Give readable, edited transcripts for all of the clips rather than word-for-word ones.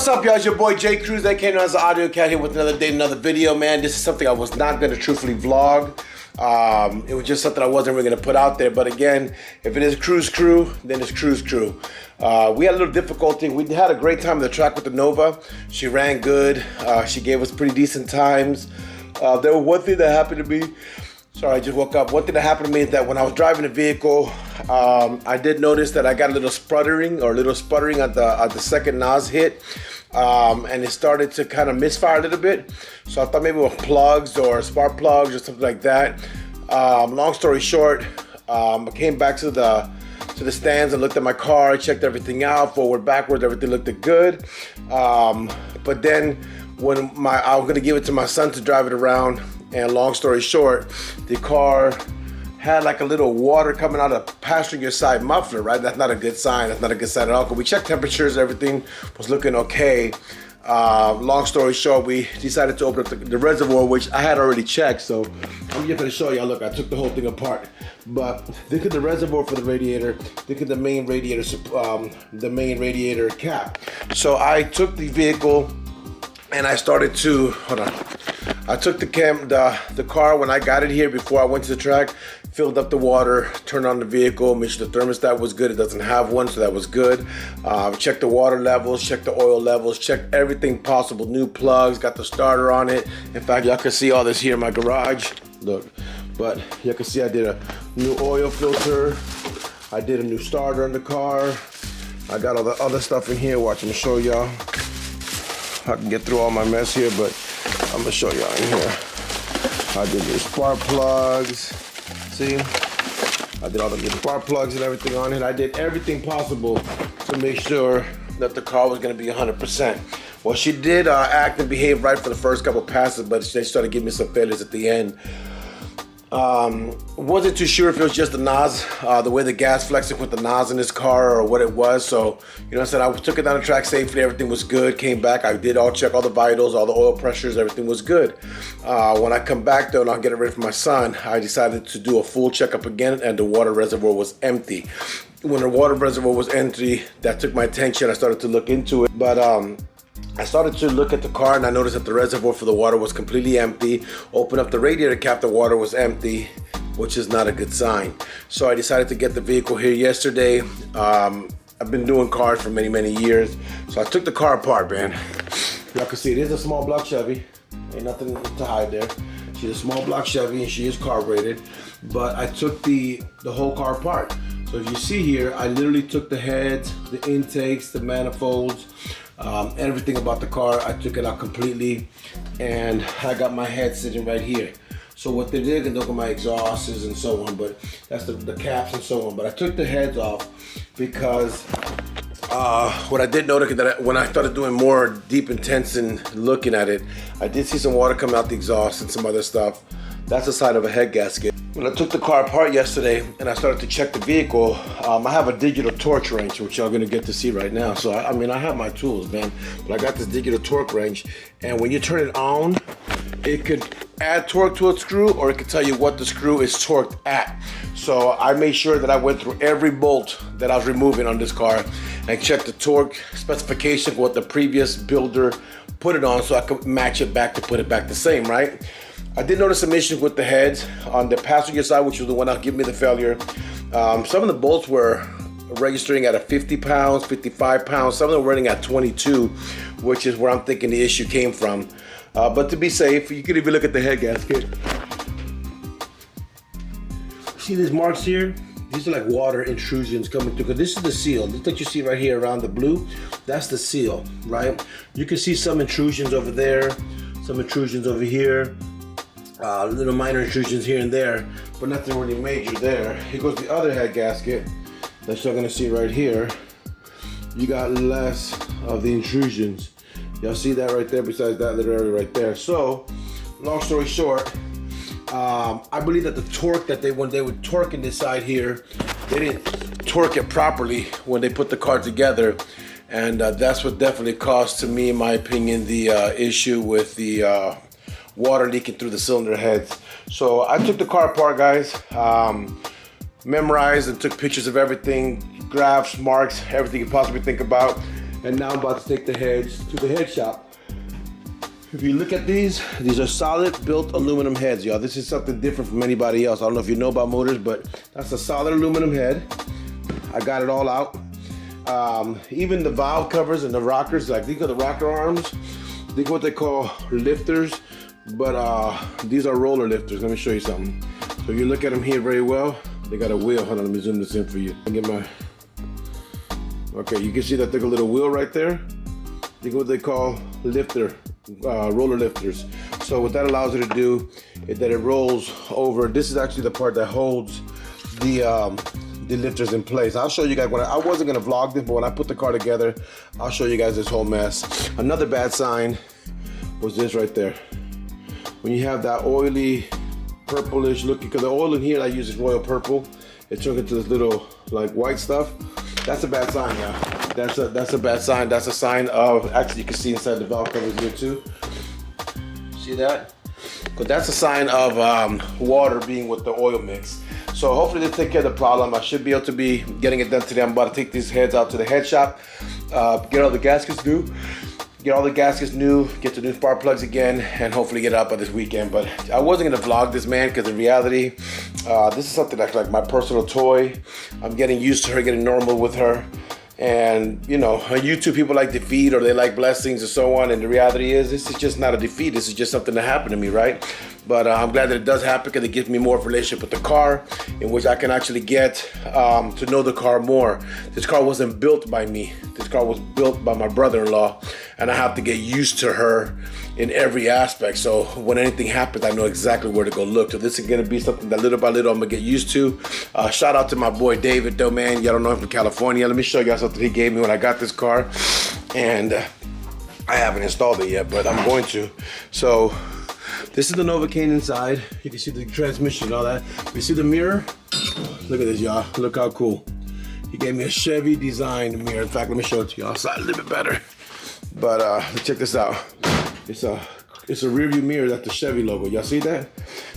What's up, y'all? It's your boy J Cruz, aka known as the AUDIOZONE, here with another day, another video, man. This is something I was not going to truthfully vlog. It was just something I wasn't really going to put out there. But again, if it is Cruise Crew, then it's Cruise Crew. We had a little difficulty. We had a great time on the track with the Nova. She ran good. She gave us pretty decent times. There was one thing that happened to me. Sorry, I just woke up. One thing that happened to me is that when I was driving the vehicle, I did notice that I got a little sputtering at the second NOS hit. And it started to kind of misfire a little bit. So I thought maybe it was plugs or spark plugs or something like that. Long story short, I came back to the stands and looked at my car. I checked everything out, forward, backwards, everything looked good. But then when I was gonna give it to my son to drive it around, and long story short, the car had like a little water coming out of the passenger side muffler, right? That's not a good sign. That's not a good sign at all. But we checked temperatures, everything was looking okay. Long story short, we decided to open up the reservoir, which I had already checked. So I'm just gonna show y'all. Look, I took the whole thing apart. But think of the reservoir for the radiator. Think of the main radiator cap. So I took the vehicle and I started to, hold on. I took the car when I got it here before I went to the track, filled up the water, turned on the vehicle, made sure the thermostat was good. It doesn't have one, so that was good. Checked the water levels, checked the oil levels, checked everything possible. New plugs, got the starter on it. In fact, y'all can see all this here in my garage. Look, but y'all can see I did a new oil filter. I did a new starter in the car. I got all the other stuff in here. Watch, I'm gonna show y'all. I can get through all my mess here, but I'm gonna show y'all in here. I did the spark plugs. See? I did all the spark plugs and everything on it. I did everything possible to make sure that the car was gonna be 100%. Well, she did act and behave right for the first couple passes, but they started giving me some failures at the end. Wasn't too sure if it was just the NOS, the way the gas flexing with the NOS in this car or what it was. So, you know what I said, I took it down the track safely, everything was good, came back, I did check all the vitals, all the oil pressures, everything was good. When I come back though and I'll get it ready for my son, I decided to do a full checkup again and the water reservoir was empty. When the water reservoir was empty, that took my attention, I started to look into it, but I started to look at the car and I noticed that the reservoir for the water was completely empty. Open up the radiator cap, the water was empty, which is not a good sign. So I decided to get the vehicle here yesterday. I've been doing cars for many, many years. So I took the car apart, man. Y'all can see it is a small block Chevy. Ain't nothing to hide there. She's a small block Chevy and she is carbureted. But I took the whole car apart. So as you see here, I literally took the heads, the intakes, the manifolds, everything about the car. I took it out completely and I got my head sitting right here. So what they did, look at my exhausts and so on, but that's the caps and so on. But I took the heads off because what I did notice that when I started doing more deep, intense and looking at it, I did see some water coming out the exhaust and some other stuff. That's the side of a head gasket. When I took the car apart yesterday and I started to check the vehicle, I have a digital torque wrench, which y'all gonna get to see right now. So I mean, I have my tools, man, but I got this digital torque wrench, and when you turn it on, it could add torque to a screw, or it could tell you what the screw is torqued at. So I made sure that I went through every bolt that I was removing on this car and checked the torque specification, what the previous builder put it on, so I could match it back to put it back the same, right? I did notice some issues with the heads on the passenger side, which was the one that gave me the failure. Some of the bolts were registering at 50 pounds, 55 pounds. Some of them were running at 22, which is where I'm thinking the issue came from. But to be safe, you can even look at the head gasket. See these marks here? These are like water intrusions coming through, because this is the seal. This that you see right here around the blue, that's the seal, right? You can see some intrusions over there, some intrusions over here. Little minor intrusions here and there, but nothing really major there. Here goes the other head gasket that you're gonna see right here. You got less of the intrusions. Y'all see that right there, besides that little area right there. So, long story short, I believe that the torque that when they were torquing this side here, they didn't torque it properly when they put the car together. And that's what definitely caused, to me, in my opinion, the issue with the water leaking through the cylinder heads. So I took the car apart, guys, memorized and took pictures of everything, graphs, marks, everything you possibly think about. And now I'm about to take the heads to the head shop. If you look at these are solid built aluminum heads, y'all. This is something different from anybody else. I don't know if you know about motors, but that's a solid aluminum head. I got it all out. Even the valve covers and the rockers, like these are the rocker arms. These are what they call lifters, but these are roller lifters. Let me show you something. So you look at them here very well. They got a wheel. Hold on, let me zoom this in for you. Okay, you can see that there's a little wheel right there. These are what they call roller lifters. So what that allows you to do is that it rolls over. This is actually the part that holds the lifters in place. I'll show you guys I wasn't gonna vlog this, but when I put the car together, I'll show you guys this whole mess. Another bad sign was this right there. When you have that oily, purplish looking, because the oil in here I use is royal purple. It turned into this little like white stuff. That's a bad sign, yeah. That's a bad sign. That's a sign of, actually you can see inside the valve covers here too. See that? But that's a sign of water being with the oil mix. So hopefully they take care of the problem. I should be able to be getting it done today. I'm about to take these heads out to the head shop, get all the gaskets new, get the new spark plugs again, and hopefully get it out by this weekend. But I wasn't gonna vlog this, man, because in reality, this is something that's like my personal toy. I'm getting used to her, getting normal with her. And you know, on YouTube people like defeat or they like blessings or so on, and the reality is this is just not a defeat. This is just something that happened to me, right? But I'm glad that it does happen because it gives me more of a relationship with the car, in which I can actually get to know the car more. This car wasn't built by me. This car was built by my brother-in-law, and I have to get used to her in every aspect. So when anything happens, I know exactly where to go look. So this is gonna be something that little by little I'm gonna get used to. Shout out to my boy David though, man. Y'all don't know him from California. Let me show y'all something he gave me when I got this car. And I haven't installed it yet, but I'm going to. So this is the Novacain inside. You can see the transmission and all that. You see the mirror? Look at this, y'all. Look how cool. He gave me a Chevy designed mirror. In fact, let me show it to y'all so a little bit better. But check this out. It's a rear view mirror. That's the Chevy logo. Y'all see that?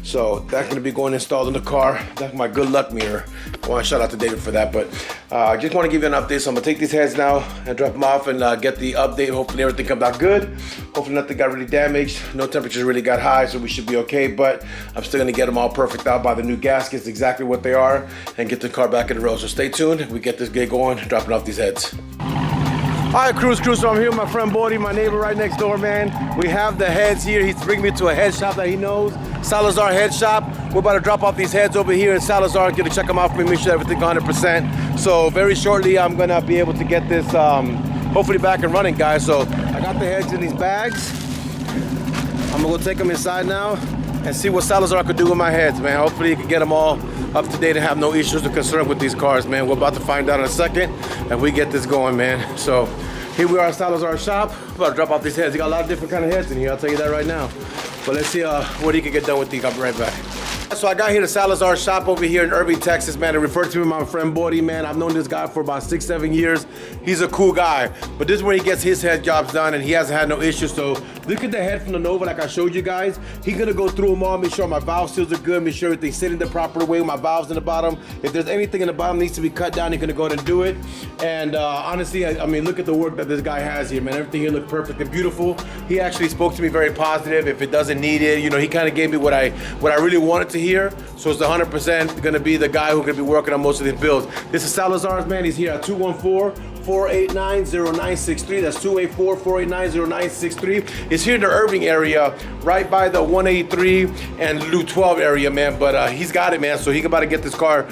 So that's gonna be going installed in the car. That's my good luck mirror. I want to shout out to David for that. But I just want to give you an update. So I'm gonna take these heads now and drop them off and get the update. Hopefully everything comes out good. Hopefully nothing got really damaged. No temperatures really got high, so we should be okay. But I'm still gonna get them all perfect out by the new gaskets, exactly what they are, and get the car back in the road. So stay tuned. We get this gig going, dropping off these heads. All right, crew, so I'm here with my friend Bodie, my neighbor right next door, man. We have the heads here. He's bringing me to a head shop that he knows, Salazar Head Shop. We're about to drop off these heads over here in Salazar and get to check them out for me, make sure everything's 100%. So very shortly, I'm gonna be able to get this hopefully back and running, guys. So I got the heads in these bags. I'm gonna go take them inside now and see what Salazar could do with my heads, man. Hopefully he can get them all up to date and have no issues or concern with these cars, man. We're about to find out in a second and we get this going, man. So here we are at Salazar's shop. We're about to drop off these heads. You got a lot of different kind of heads in here, I'll tell you that right now. But let's see what he can get done with these. I'll be right back. So I got here to Salazar's shop over here in Irving, Texas, man. They refer to me my friend Bodie, man. I've known this guy for about 6-7 years. He's a cool guy. But this is where he gets his head jobs done, and he hasn't had no issues. So look at the head from the Nova like I showed you guys. He's gonna go through them all, make sure my valve seals are good, make sure everything's sitting the proper way with my valves in the bottom. If there's anything in the bottom needs to be cut down, he's gonna go ahead and do it. And honestly, I mean, look at the work that this guy has here, man. Everything here looks perfect and beautiful. He actually spoke to me very positive. If it doesn't need it, you know, he kind of gave me what I really wanted to hear. So it's 100% gonna be the guy who's gonna be working on most of these builds. This is Salazar's, man. He's here at 214-489-0963. That's 284-489-0963. It's here in the Irving area, right by the 183 and Loop 12 area, man. But he's got it, man. So he's about to get this car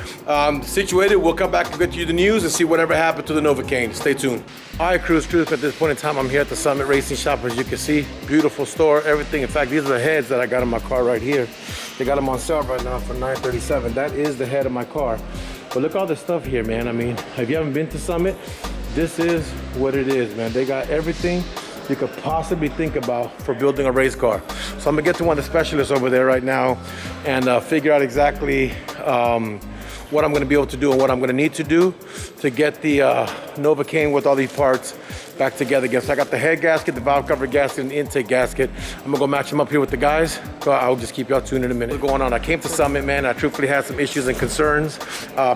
situated. We'll come back and get you the news and see whatever happened to the Novacain. Stay tuned. All right, crew, at this point in time, I'm here at the Summit Racing Shop. As you can see, beautiful store, everything. In fact, these are the heads that I got in my car right here. They got them on sale right now for $937. That is the head of my car. But look at all this stuff here, man. I mean, if you haven't been to Summit, this is what it is, man. They got everything you could possibly think about for building a race car. So I'm gonna get to one of the specialists over there right now and figure out exactly what I'm gonna be able to do and what I'm gonna need to do to get the Novacain with all these parts back together again. So I got the head gasket, the valve cover gasket, and the intake gasket. I'm gonna go match them up here with the guys. So I'll just keep y'all tuned in a minute. What's going on? I came to Summit, man. I truthfully had some issues and concerns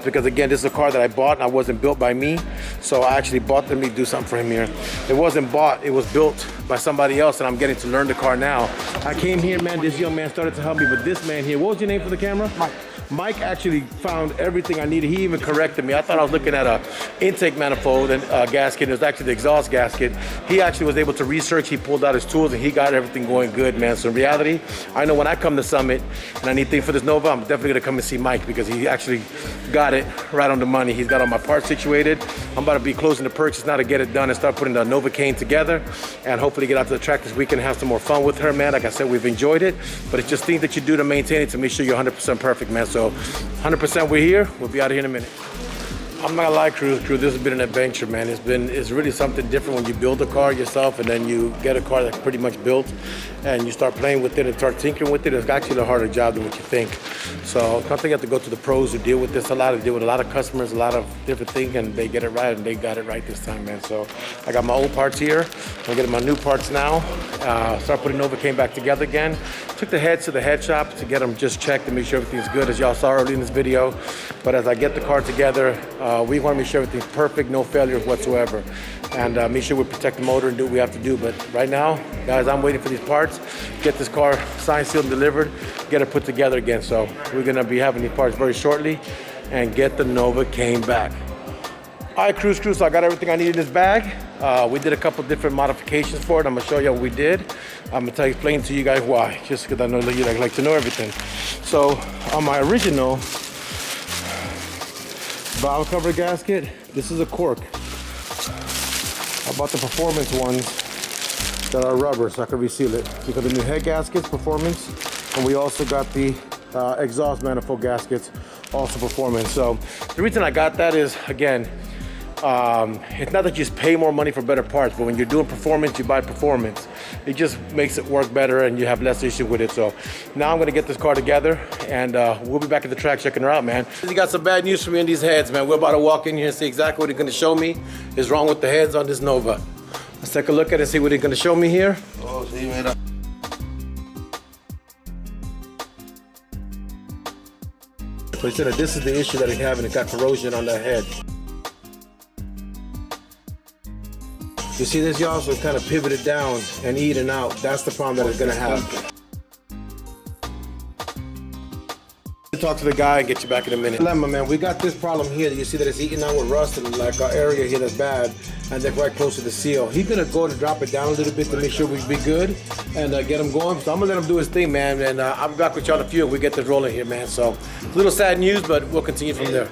because again, this is a car that I bought and I wasn't built by me. So I actually bought them to do something for him here. It wasn't bought, it was built by somebody else, and I'm getting to learn the car now. I came here, man, this young man started to help me, but this man here, what was your name for the camera? Mike. Mike actually found everything I needed. He even corrected me. I thought I was looking at a intake manifold and gasket. It was actually the exhaust gasket. He actually was able to research. He pulled out his tools and he got everything going good, man. So in reality, I know when I come to Summit and I need things for this Nova, I'm definitely gonna come and see Mike because he actually got it right on the money. He's got all my parts situated. I'm about to be closing the purchase now to get it done and start putting the Novacain together and hopefully get out to the track this weekend and have some more fun with her, man. Like I said, we've enjoyed it, but it's just things that you do to maintain it to make sure you're 100% perfect, man. So 100% we're here. We'll be out of here in a minute. I'm not gonna lie, crew, this has been an adventure, man. It's really something different when you build a car yourself and then you get a car that's pretty much built and you start playing with it and start tinkering with it. It's actually a harder job than what you think. So I think you have to go to the pros who deal with this a lot. They deal with a lot of customers, a lot of different things, and they get it right, and they got it right this time, man. So I got my old parts here. I'm getting my new parts now. Start putting Novacain back together again. Took the heads to the head shop to get them just checked and make sure everything's good, as y'all saw early in this video. But as I get the car together, we want to make sure everything's perfect, no failures whatsoever. And make sure we protect the motor and do what we have to do. But right now, guys, I'm waiting for these parts, get this car signed, sealed, and delivered, get it put together again. So we're gonna be having these parts very shortly and get the Novacain back. All right, crew, so I got everything I need in this bag. We did a couple different modifications for it. I'm gonna show you what we did. I'm gonna explain to you guys why, just because I know that you like to know everything. So on my original valve cover gasket, this is a cork. I bought the Performance ones that are rubber so I can reseal it. Because the new head gaskets, Performance, and we also got the exhaust manifold gaskets, also Performance. So the reason I got that is, again, it's not that you just pay more money for better parts, but when you're doing Performance, you buy Performance. It just makes it work better and you have less issue with it. So now I'm gonna get this car together and we'll be back at the track checking her out, man. He got some bad news for me in these heads, man. We're about to walk in here and see exactly what he's gonna show me is wrong with the heads on this Nova. Let's take a look at it and see what he's gonna show me here. Oh, sí, mira. So he said that this is the issue that he's having. It got corrosion on that head. You see this, y'all? So it's kind of pivoted down and eating out. That's the problem that it's gonna have. Talk to the guy and get you back in a minute. Lemma, man, we got this problem here. You see that it's eating out with rust and like our area here that's bad, and they're right close to the seal. He's gonna go and drop it down a little bit to make sure we be good and get him going. So I'm gonna let him do his thing, man, and I'll be back with y'all in a few and we get this rolling here, man. So a little sad news, but we'll continue from there.